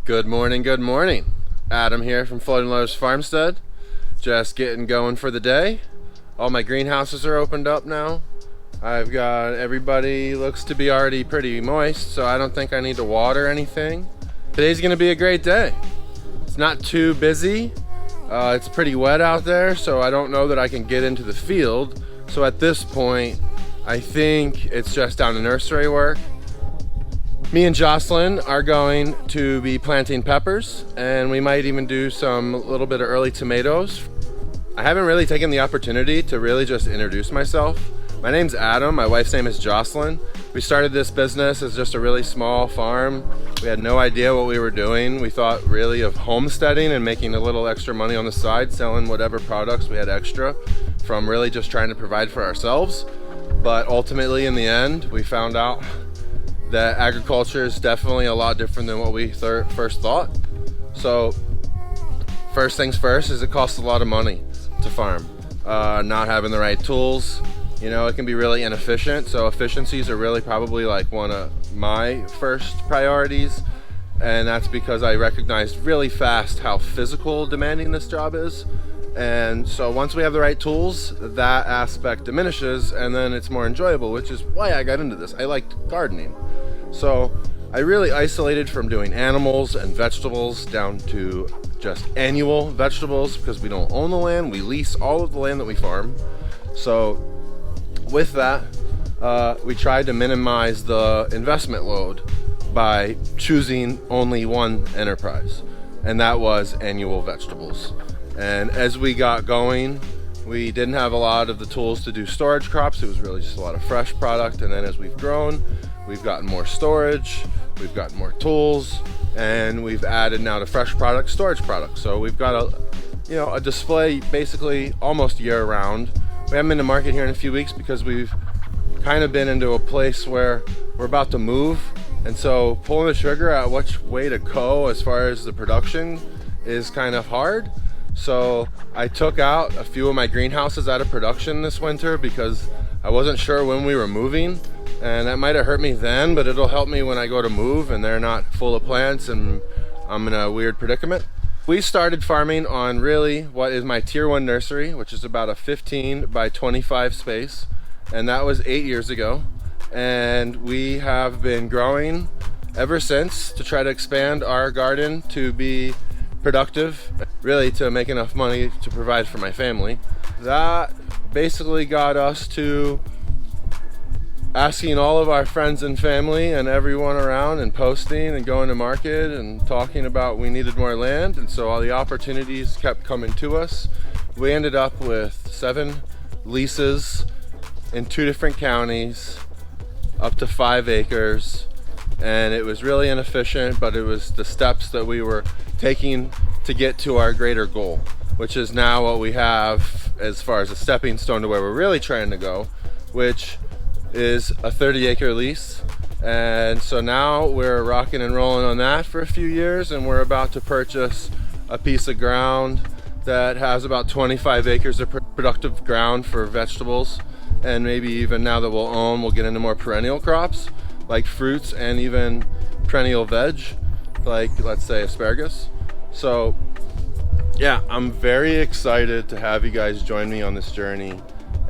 Good morning, good morning. Adam here from FLYIN Farmstead. Just getting going for the day. All my greenhouses are opened up now. I've got everybody looks to be already pretty moist, so I don't think I need to water anything. Today's gonna be a great day. It's not too busy. It's pretty wet out there, so I don't know that I can get into the field. So at this point, I think it's just down to nursery work. Me and Jocelyn are going to be planting peppers, and we might even do some little bit of early tomatoes. I haven't really taken the opportunity to really just introduce myself. My name's Adam, my wife's name is Jocelyn. We started this business as just a really small farm. We had no idea what we were doing. We thought really of homesteading and making a little extra money on the side, selling whatever products we had extra from really just trying to provide for ourselves. But ultimately in the end, we found out that agriculture is definitely a lot different than what we first thought. So first things first is it costs a lot of money to farm. Not having the right tools, you know, it can be really inefficient. So efficiencies are really probably like one of my first priorities. And that's because I recognized really fast how physical demanding this job is. And so once we have the right tools, that aspect diminishes and then it's more enjoyable, which is why I got into this. I liked gardening. So I really isolated from doing animals and vegetables down to just annual vegetables because we don't own the land. We lease all of the land that we farm. So with that, we tried to minimize the investment load by choosing only one enterprise, and that was annual vegetables. And as we got going, we didn't have a lot of the tools to do storage crops. It was really just a lot of fresh product. And then as we've grown, we've gotten more storage, we've gotten more tools, and we've added now to fresh product, storage products. So we've got a display basically almost year round. We haven't been to market here in a few weeks because we've kind of been into a place where we're about to move. And so pulling the trigger at which way to go as far as the production is kind of hard. So I took out a few of my greenhouses out of production this winter because I wasn't sure when we were moving, and that might have hurt me then, but it'll help me when I go to move and they're not full of plants and I'm in a weird predicament. We started farming on really what is my tier 1 nursery, which is about a 15 by 25 space, and that was 8 years ago. And we have been growing ever since to try to expand our garden to be productive, really to make enough money to provide for my family. That basically got us to asking all of our friends and family and everyone around and posting and going to market and talking about we needed more land, and so all the opportunities kept coming to us. We ended up with 7 leases in 2 different counties, up to 5 acres, and it was really inefficient, but it was the steps that we were taking to get to our greater goal, which is now what we have as far as a stepping stone to where we're really trying to go, which is a 30-acre lease. And so now we're rocking and rolling on that for a few years, and we're about to purchase a piece of ground that has about 25 acres of productive ground for vegetables, and maybe even now that we'll get into more perennial crops like fruits and even perennial veg like, let's say, asparagus. So yeah, I'm very excited to have you guys join me on this journey,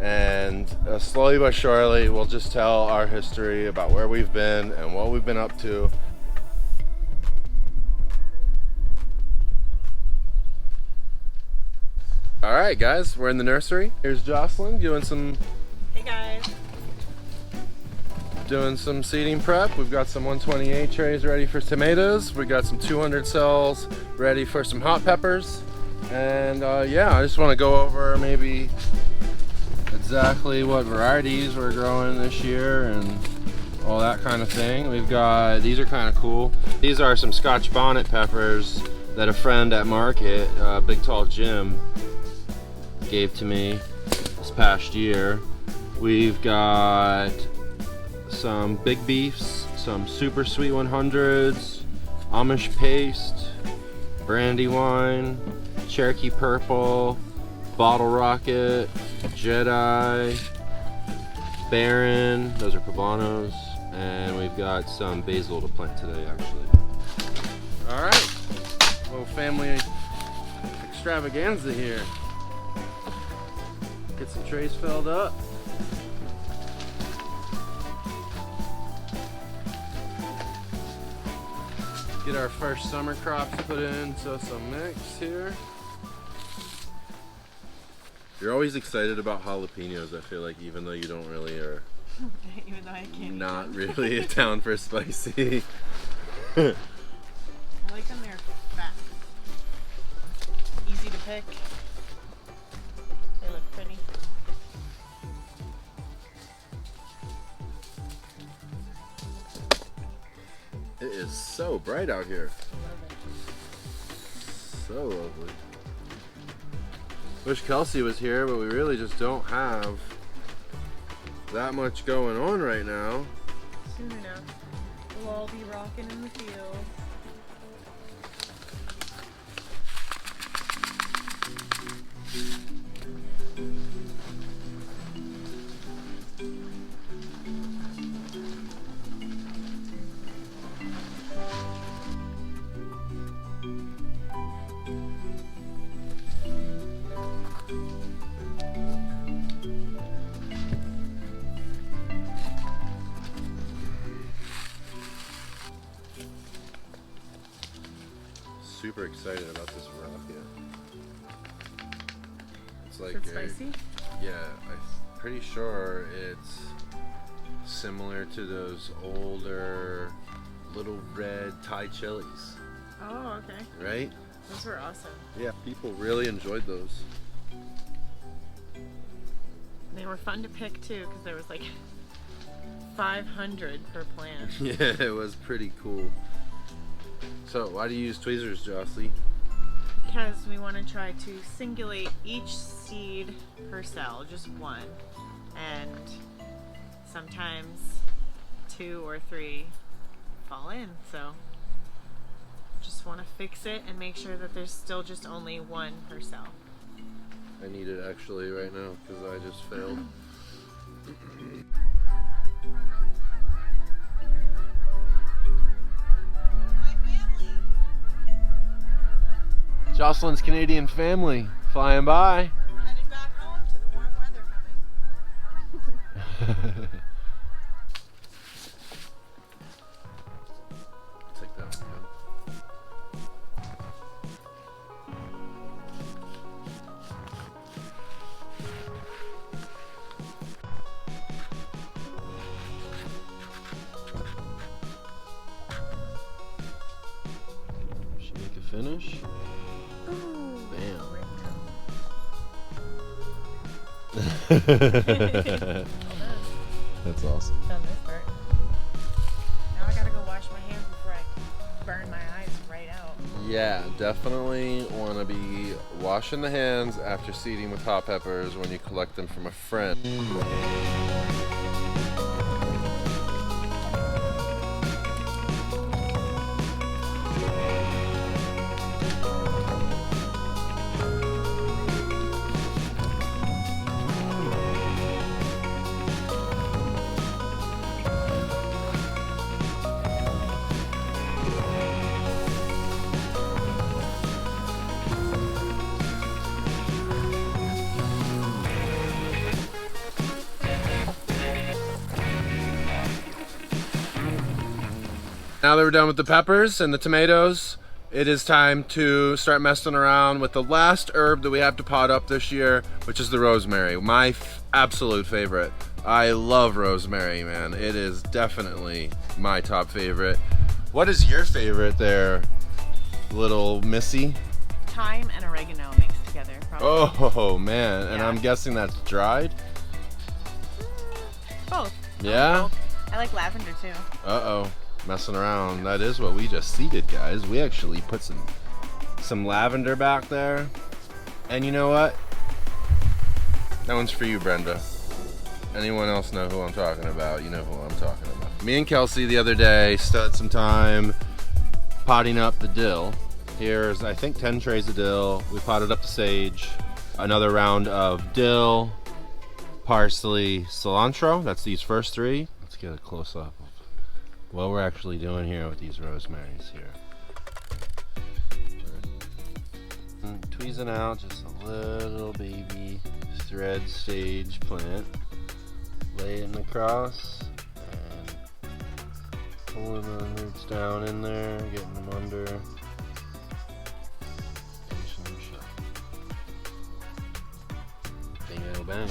and slowly but surely we'll just tell our history about where we've been and what we've been up to. All right guys, we're in the nursery. Here's Jocelyn doing some seeding prep. We've got some 128 trays ready for tomatoes. We got some 200 cells ready for some hot peppers. And yeah, I just want to go over maybe exactly what varieties we're growing this year and all that kind of thing. We've got, these are kind of cool. These are some Scotch bonnet peppers that a friend at market, Big Tall Jim, gave to me this past year. We've got some big beefs, some super sweet 100s, Amish paste, Brandywine, Cherokee purple, Bottle Rocket, Jedi, Baron, those are Poblano's, and we've got some basil to plant today actually. All right, little family extravaganza here. Get some trays filled up. Get our first summer crops put in, so some mix here. You're always excited about jalapenos, I feel like, even though you don't really are. Even though I can't. Not really a town for spicy. I like them, they're fat. Easy to pick. They look pretty. It is so bright out here. So lovely. Wish Kelsey was here, but we really just don't have that much going on right now. Soon enough, we'll all be rocking in the field. Super excited about this rocket. It's like Is it spicy? Yeah, I'm pretty sure it's similar to those older little red Thai chilies. Oh, okay. Right? Those were awesome. Yeah, people really enjoyed those. They were fun to pick too, because there was like 500 per plant. Yeah, it was pretty cool. So, why do you use tweezers, Jocelyn? Because we want to try to singulate each seed per cell, just one. And sometimes 2 or 3 fall in, so just want to fix it and make sure that there's still just only 1 per cell. I need it actually right now because I just failed. Jocelyn's Canadian family flying by. Headed back home to the warm weather coming. Take that one. Should make a finish. Bam. That's awesome. Done this part. Now I gotta go wash my hands before I burn my eyes right out. Yeah, definitely want to be washing the hands after seeding with hot peppers when you collect them from a friend. Now that we're done with the peppers and the tomatoes, it is time to start messing around with the last herb that we have to pot up this year, which is the rosemary. My absolute favorite. I love rosemary, man. It is definitely my top favorite. What is your favorite there, little Missy? Thyme and oregano mixed together, probably. Oh man, and Yeah. I'm guessing that's dried? Both. Yeah? Both. I like lavender too. Uh-oh, messing around. That is what we just seeded, guys. We actually put some lavender back there. And you know what? That one's for you, Brenda. Anyone else know who I'm talking about? You know who I'm talking about. Me and Kelsey the other day spent some time potting up the dill. Here's, I think, 10 trays of dill. We potted up the sage. Another round of dill, parsley, cilantro. That's these first 3. Let's get a close-up of what we're actually doing here with these rosemaries here. tweezing out just a little baby thread stage plant. Laying across and pulling the roots down in there, getting them under, finishing them shut. Bingo bang.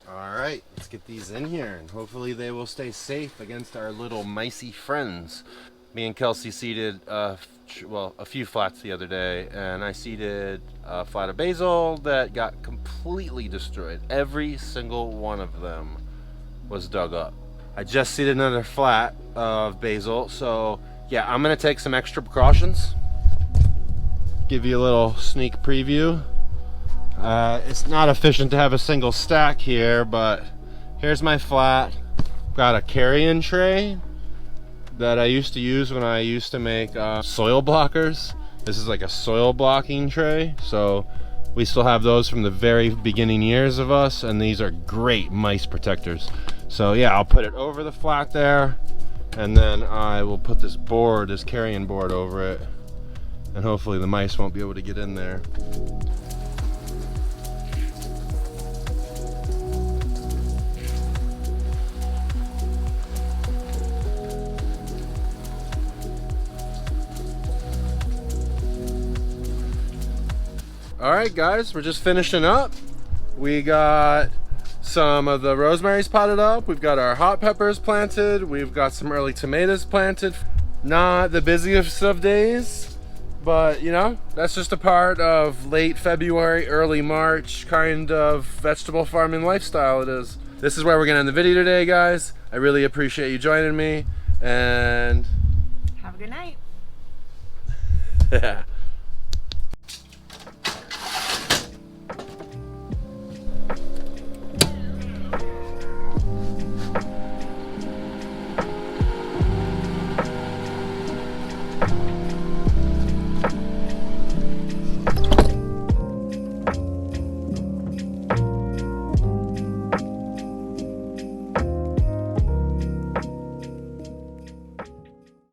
Alright, let's get these in here and hopefully they will stay safe against our little micey friends. Me and Kelsey seeded a few flats the other day, and I seeded a flat of basil that got completely destroyed. Every single one of them was dug up. I just seeded another flat of basil, so yeah, I'm gonna take some extra precautions. Give you a little sneak preview. It's not efficient to have a single stack here, but here's my flat. Got a carry-in tray that I used to use when I used to make soil blockers. This is like a soil blocking tray, so we still have those from the very beginning years of us, and these are great mice protectors. So yeah, I'll put it over the flat there, and then I will put this board, this carrying board over it, and hopefully the mice won't be able to get in there. Alright guys, we're just finishing up. We got some of the rosemary's potted up. We've got our hot peppers planted. We've got some early tomatoes planted. Not the busiest of days, but you know, that's just a part of late February, early March kind of vegetable farming lifestyle it is. This is where we're gonna end the video today, guys. I really appreciate you joining me, and have a good night. Yeah.